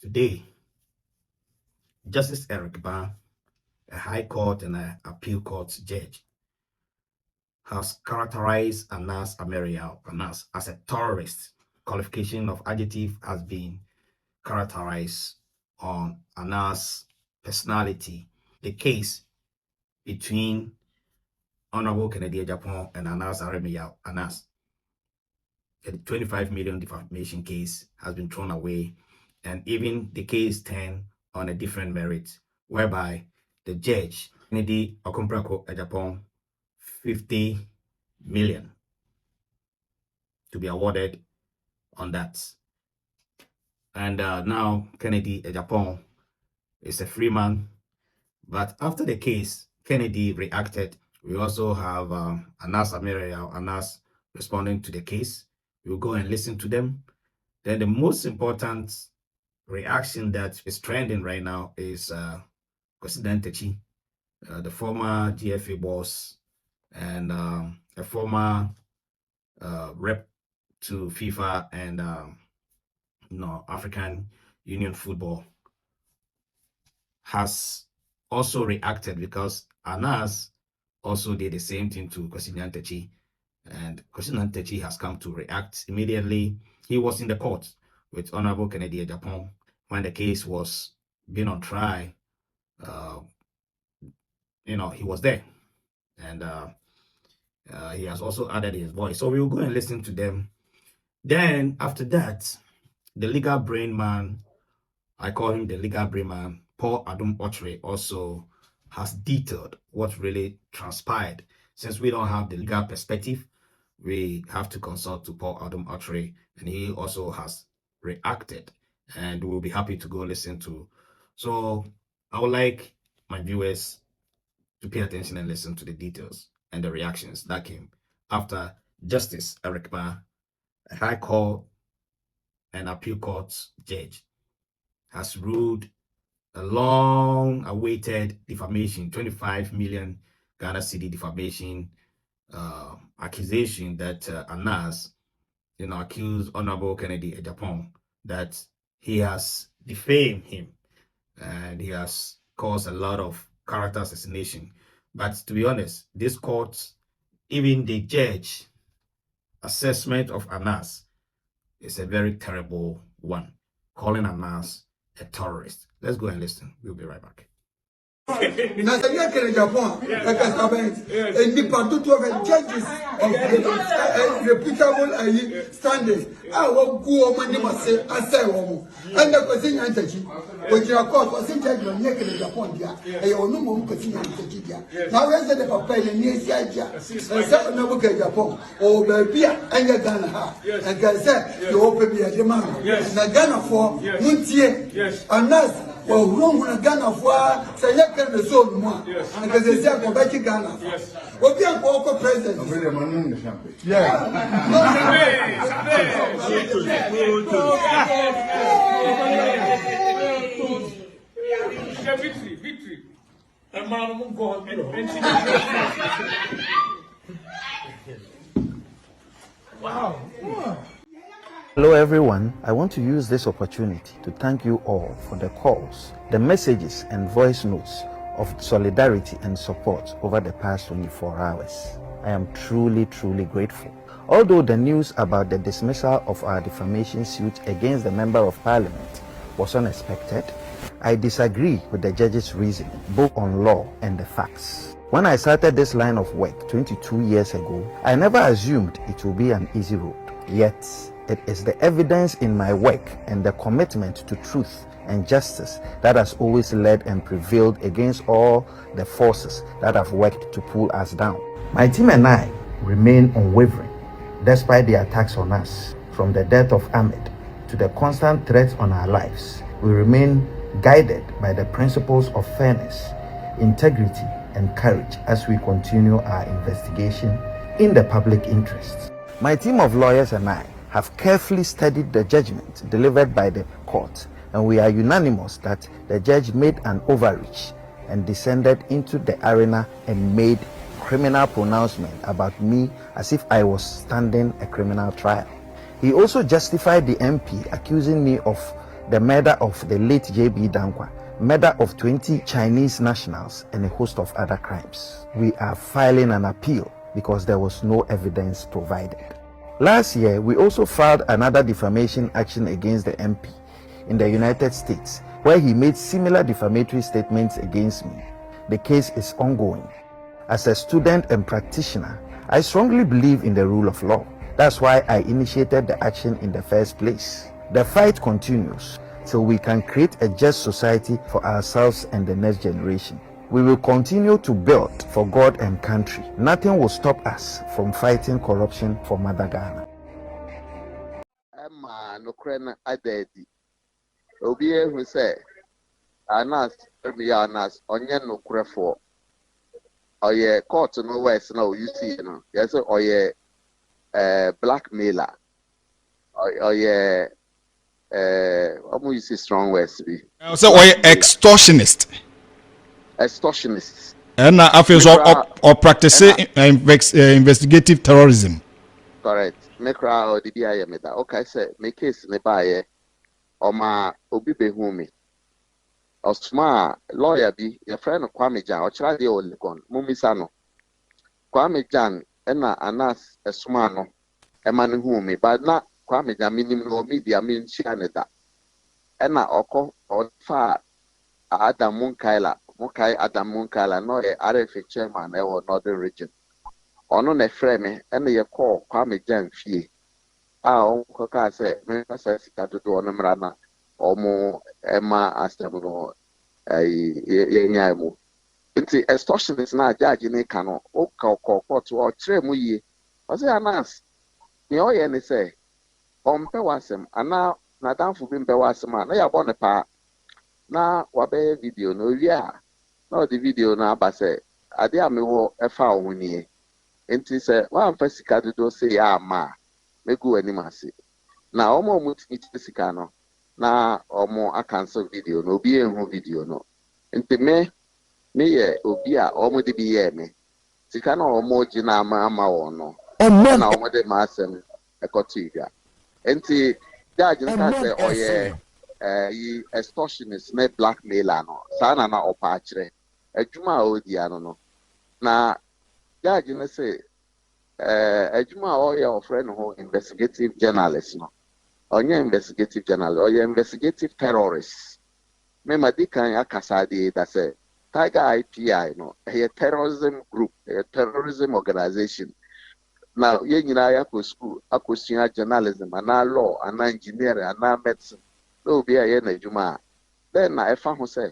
Today, Justice Eric Baah, a High Court and an Appeal Court judge, has characterized Anas Aremeyaw Anas as a terrorist. Qualification of adjective has been characterized on Anas' personality. The case between Honorable Kennedy Agyapong and Anas Aremeyaw Anas, the 25 million defamation case, has been thrown away, and even the case turned on a different merit, whereby the judge, Kennedy Agyapong, 50 million to be awarded on that. And now Kennedy Agyapong is a free man. But after the case, Kennedy reacted. We also have Anas Aremeyaw Anas responding to the case. We'll go and listen to them. Then the most important reaction that is trending right now is Kennedy Agyapong, the former GFA boss and a former rep to FIFA and African Union football, has also reacted because Anas also did the same thing to Kennedy Agyapong, and Kennedy Agyapong has come to react immediately. He was in the court with Honorable Kennedy Agyapong when the case was being on trial. He was there, and he has also added his voice. So we'll go and listen to them. Then after that, the legal brain man, I call him the legal brain man, Paul Adom Ochre, also has detailed what really transpired. Since we don't have the legal perspective, we have to consult to Paul Adom Ochre, and he also has reacted, and we'll be happy to go listen to. So I would like my viewers to pay attention and listen to the details and the reactions that came after Justice Eric Baah, a High Court and Appeal Court judge, has ruled a long-awaited defamation, 25 million Ghana cedi defamation accusation that Anas, accused Honorable Kennedy Agyapong that he has defamed him and he has caused a lot of character assassination. But to be honest, this court, even the judge assessment of Anas is a very terrible one, calling Anas a terrorist. Let's go and listen. We'll be right back. Judges of reputable standards. I will go on and say, and the question answered which your court was in judgment naked upon ya, and your no more continue to now rest the papa in the Asia, and seven no book at Japan, or Berbia and your Ghana, and can say, you open me a demand, and the Ghana for Muntie, and that's. Well, wrong with a Ghana for say, you can be so more, and because they say, go back to Ghana. What be a local president? Victory. And man won't go on. Wow. Hello everyone, I want to use this opportunity to thank you all for the calls, the messages and voice notes of solidarity and support over the past 24 hours. I am truly grateful. Although the news about the dismissal of our defamation suit against the Member of Parliament was unexpected, I disagree with the judge's reasoning, both on law and the facts. When I started this line of work 22 years ago, I never assumed it would be an easy road. Yet, it is the evidence in my work and the commitment to truth and justice that has always led and prevailed against all the forces that have worked to pull us down. My team and I remain unwavering despite the attacks on us. From the death of Ahmed to the constant threats on our lives, we remain guided by the principles of fairness, integrity, and courage as we continue our investigation in the public interest. My team of lawyers and I have carefully studied the judgment delivered by the court, and we are unanimous that the judge made an overreach and descended into the arena and made criminal pronouncement about me as if I was standing a criminal trial. He also justified the MP accusing me of the murder of the late J.B. Dankwa, murder of 20 Chinese nationals, and a host of other crimes. We are filing an appeal because there was no evidence provided. Last year, we also filed another defamation action against the MP in the United States, where he made similar defamatory statements against me. The case is ongoing. As a student and practitioner, I strongly believe in the rule of law. That's why I initiated the action in the first place. The fight continues till we can create a just society for ourselves and the next generation. We will continue to build for God and country. Nothing will stop us from fighting corruption for Mother Ghana. Emma Nukrena Adedi. Obi who say Anas Aremeyaw Anas onye nukrefo. Oye court no west no you see no. Yes oye blackmailer. Oye what you say strong words be. So oye extortionist. Extortionists. And I feel so or practice investigative terrorism. Correct. Mekra or the BIA meda. Okay, say make case ne baye or ma obi behu me. Osma lawyer be your friend Kwame Jan or Chadi Olikon, Mumisano. Kwame Jan ena Anas Esmano, a man who me, but not Kwame Jan minimum no media mean Chianeta. Ena oko or far Adam Munkaila. Mukai Adam Munkala no RFA chairman or northern region. Ono ne frame and ye call Kwame Jan fee. Uncle say, Member says that to do on Mrana or more Emma Astamino Yanyamu. It's extortion is not judge in a cano, or court or tremuye. Was it Anas? The oyen say, Pewasem, and now Nadam for being Pewasam, they are born a part. Now, what video no, yeah. No, the video na abase. Ade amewo efa ohuni. Enti se wa mfa sika do say ya ma. Megu animase. Na omo mutimi sika no. Na omo akanso video no obi enhu video no. Enti me ye obi a omo de bi ye me. Sika na omo ji na ama wo no. Na omo de ma asem ekotu igwa. Enti judge nka say oye yi extortionist na blackmailer no. Sana na opa akire. Ejuma odi ano no na judge na say ejuma oye ofre no ho investigative journalist no onye investigative journalist oye investigative terrorist me madikan akasa de that say Tiger IPI no a terrorism group a terrorism organization now ye nyina ya ko school akosua journalism ana law ana engineering ana medicine no be aye na ejuma then na efa ho say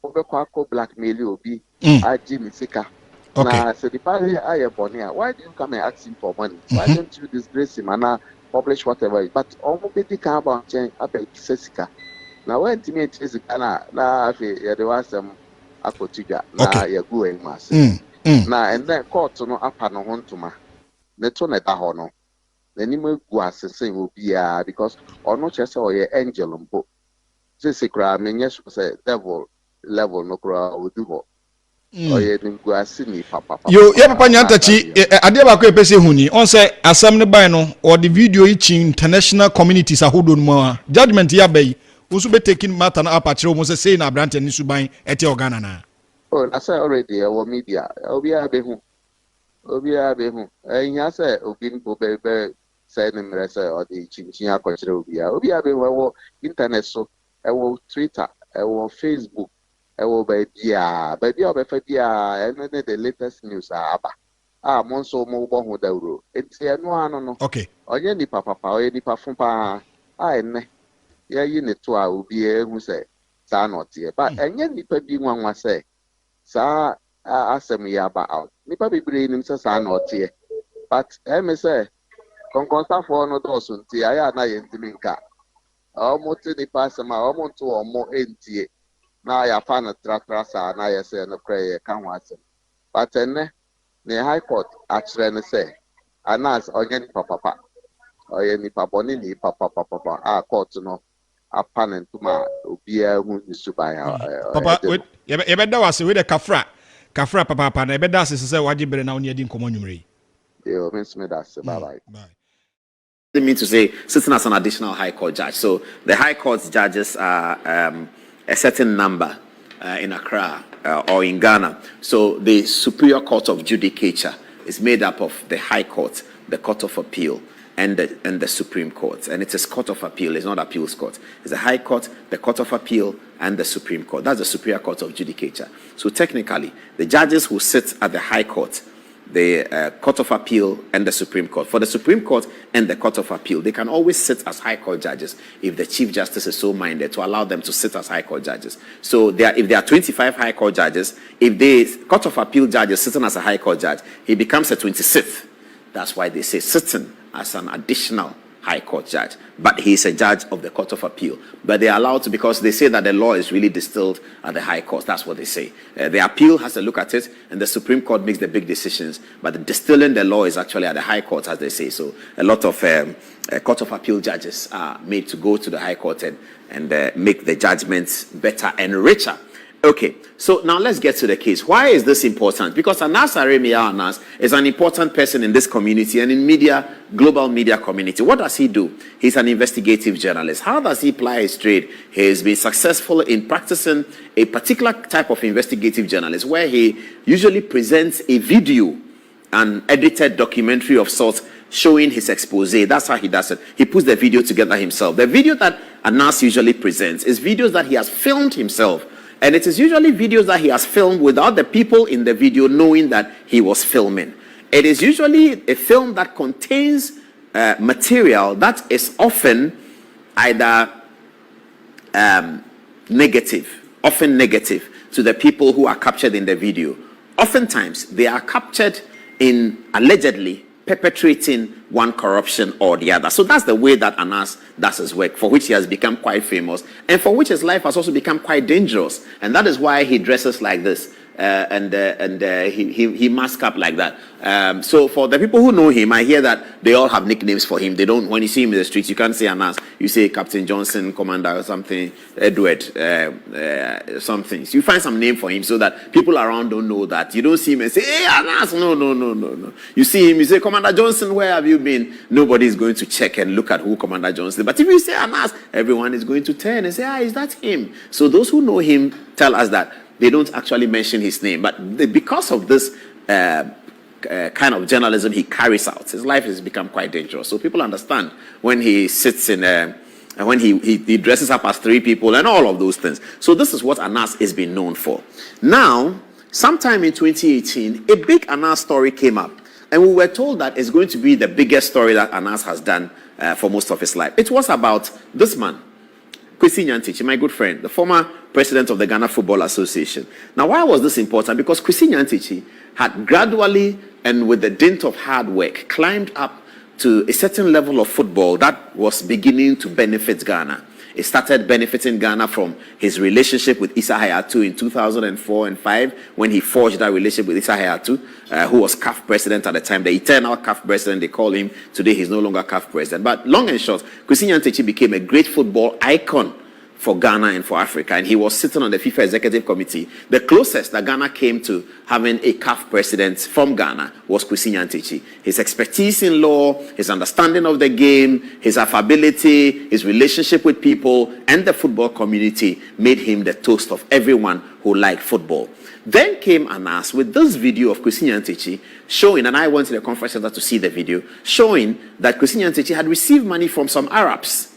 Obeko blackmail obi aji misika. Now, so the party are bonia. Why do you come and ask him for money? Why don't you disgrace him and publish whatever? But almost the kind about change about Sesika. Now, when to me is na the was some akotiga na ya go and mass. Now, and then court no apa no hontuma. Neto ne da hono. The name was saying will be because or not just or angel on book. Sesika, I mean, yes, say devil. Level no kura oduho oye ninguasi ni papa yo ye papa nyantachi ade ba ko epese huni on say asam ne ban no or the video ichi international communities ahodo no judgment ya bay usu be taking matter na apachire mo say na brand ni suban ete organa na oh I say already our media obi abehu enya say obi nko be say ne mre say or the chinchin akọchire obi abehu ewo internet so ewo Twitter ewo Facebook ewo baby obefa bia ene the latest news aba monso mo bo hu dawro enti enu anu no okay onye ni papa onye ni pafun pa ene ya yi ne to a obi ehu se sa no tie ba enye nipa bi nwanwa se sa asem ya ba out nipa bebre nim se sa no tie but me say konkonsa for no do so ntie aya na ye ntimi nka omo ti ni pa asem a omo to omo entie na ya fa na trasa na ya say no kray ka ho asem but ene the high court actually ne say Anas onye ni papa oye ni papa ni ni papa court no apparent ma obia hu nsuban papa ye be da wase we de kafra papa na ye be da se waje bere na oni adi nkomo nwumre yo me da se bye bye mean to say sitting as an additional High Court judge. So the High Court judges are a certain number in Accra or in Ghana. So the Superior Court of Judicature is made up of the High Court, the Court of Appeal, and the Supreme Court. And it is Court of Appeal, it's not Appeals Court. It's the High Court, the Court of Appeal, and the Supreme Court. That's the Superior Court of Judicature. So technically, the judges who sit at the High Court, the Court of Appeal, and the Supreme Court. For the Supreme Court and the Court of Appeal, they can always sit as High Court judges if the Chief Justice is so minded to allow them to sit as High Court judges. So if there are 25 High Court judges, if the Court of Appeal judge is sitting as a High Court judge, he becomes a 26th. That's why they say sitting as an additional High Court judge, but he is a judge of the Court of Appeal. But they are allowed to, because they say that the law is really distilled at the High Court. That's what they say. The appeal has a look at it, and the Supreme Court makes the big decisions. But the distilling the law is actually at the High Court, as they say. So a lot of Court of Appeal judges are made to go to the High Court and make the judgments better and richer. Okay, so now let's get to the case. Why is this important? Because Anas Aremeyaw Anas is an important person in this community and in media, global media community. What does he do? He's an investigative journalist. How does he ply his trade? He's been successful in practicing a particular type of investigative journalist where he usually presents a video, an edited documentary of sorts, showing his expose. That's how he does it. He puts the video together himself. The video that Anas usually presents is videos that he has filmed himself. And it is usually videos that he has filmed without the people in the video knowing that he was filming. It is usually a film that contains material that is often either negative to the people who are captured in the video. Oftentimes, they are captured in allegedly perpetrating one corruption or the other. So that's the way that Anas does his work, for which he has become quite famous, and for which his life has also become quite dangerous. And that is why he dresses like this. He masks up like that. So for the people who know him, I hear that they all have nicknames for him. They don't, when you see him in the streets, you can't say Anas. You say Captain Johnson, Commander, or something, Edward, something. So you find some name for him so that people around don't know that. You don't see him and say, hey, Anas. No. You see him, you say, Commander Johnson, where have you been? Nobody is going to check and look at who Commander Johnson is. But if you say Anas, everyone is going to turn and say, is that him? So those who know him tell us that they don't actually mention his name. But because of this kind of journalism he carries out, his life has become quite dangerous. So people understand when he sits in, when he dresses up as three people and all of those things. So this is what Anas is being known for. Now, sometime in 2018, a big Anas story came up. And we were told that it's going to be the biggest story that Anas has done for most of his life. It was about this man, Kwesi Nyantakyi, my good friend, the former president of the Ghana Football Association. Now, why was this important? Because Kwesi Nyantakyi had gradually and with the dint of hard work climbed up to a certain level of football that was beginning to benefit Ghana. It started benefiting Ghana from his relationship with Issa Hayatou in 2004 and 5, when he forged that relationship with Issa Hayatou, who was CAF president at the time, the eternal CAF president, they call him. Today, he's no longer CAF president. But long and short, Kwesi Nyantakyi became a great football icon for Ghana and for Africa, and he was sitting on the FIFA Executive Committee. The closest that Ghana came to having a CAF president from Ghana was Kwesi Nyantakyi. His expertise in law, his understanding of the game, his affability, his relationship with people and the football community made him the toast of everyone who liked football. Then came Anas with this video of Kwesi Nyantakyi showing, and I went to the conference center to see the video, showing that Kwesi Nyantakyi had received money from some Arabs.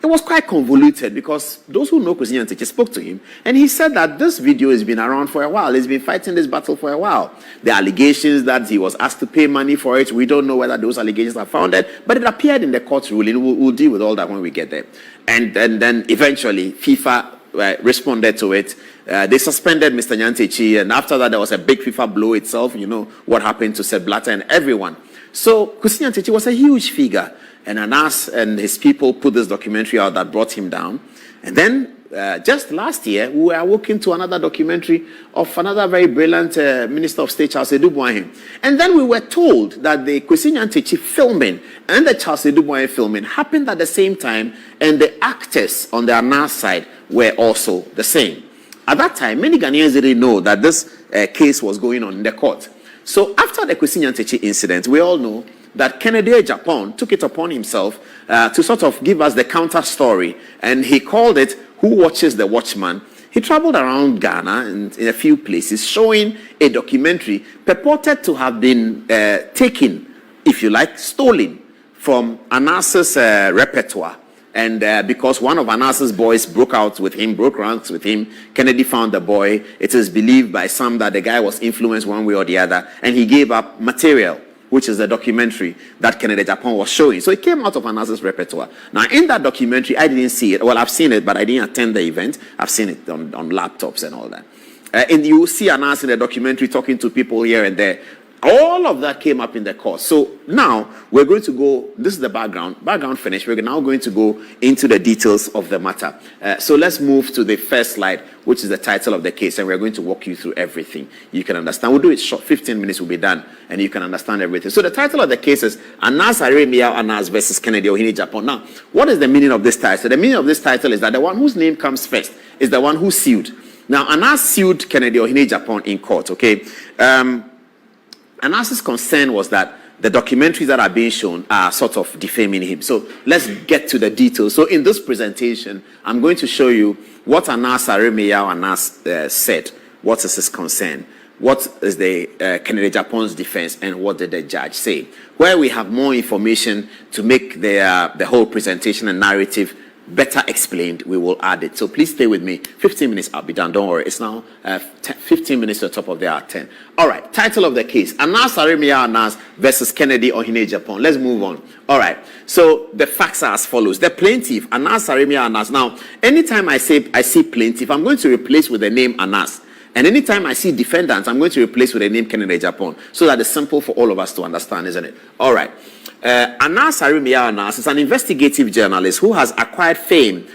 It was quite convoluted because those who know Kwesi Nyantakyi spoke to him, and he said that this video has been around for a while. He's been fighting this battle for a while. The allegations that he was asked to pay money for it, we don't know whether those allegations are founded, but it appeared in the court ruling. We'll deal with all that when we get there. And then eventually FIFA responded to it. They suspended Mr. Nyantakyi, and after that there was a big FIFA blow itself. You know what happened to Sepp Blatter and everyone. So Kwesi Nyantakyi was a huge figure. And Anas and his people put this documentary out that brought him down. And then just last year, we were walking to another documentary of another very brilliant Minister of State, Charles Edouboahin. And then we were told that the Kwesi Nyantakyi filming and the Charles Edouboahin filming happened at the same time, and the actors on the Anas side were also the same. At that time, many Ghanaians didn't know that this case was going on in the court. So after the Kwesi Nyantakyi incident, we all know that Kennedy Agyapong took it upon himself to sort of give us the counter story, and he called it "Who Watches the Watchman?" He traveled around Ghana and in a few places showing a documentary purported to have been taken, if you like, stolen from Anas's repertoire. And because one of Anas's boys broke ranks with him, Kennedy found the boy. It is believed by some that the guy was influenced one way or the other, and he gave up material, which is the documentary that Kennedy Agyapong was showing. So it came out of Anas's repertoire. Now, in that documentary, I didn't see it. Well, I've seen it, but I didn't attend the event. I've seen it on laptops and all that. And you will see Anas in the documentary talking to people here and there. All of that came up in the course. So now we're going to go, this is the background finished. We're now going to go into the details of the matter. So let's move to the first slide, which is the title of the case, and we're going to walk you through everything. You can understand. We'll do it short, 15 minutes will be done, and you can understand everything. So the title of the case is Anas Aremeyaw Anas versus Kennedy Agyapong. Now, what is the meaning of this title? The meaning of this title is that the one whose name comes first is the one who sued. Now, Anas sued Kennedy Agyapong in court, okay? Anas's concern was that the documentaries that are being shown are sort of defaming him. So let's get to the details. So in this presentation, I'm going to show you what Anas Aremeyaw Anas said. What is his concern? What is the Kennedy Agyapong's defense, and what did the judge say? Where we have more information to make the whole presentation and narrative better explained, we will add it. So please stay with me. 15 minutes, I'll be done. Don't worry. It's now 15 minutes to the top of the hour, 10. All right. Title of the case: Anas Aremeyaw Anas versus Kennedy Agyapong. Let's move on. All right. So the facts are as follows. The plaintiff, Anas Aremeyaw Anas. Now, anytime I see plaintiff, I'm going to replace with the name Anas. And anytime I see defendants, I'm going to replace with the name Kennedy Agyapong, so that it's simple for all of us to understand, isn't it? All right. Anas Aremeyaw Anas is an investigative journalist who has acquired fame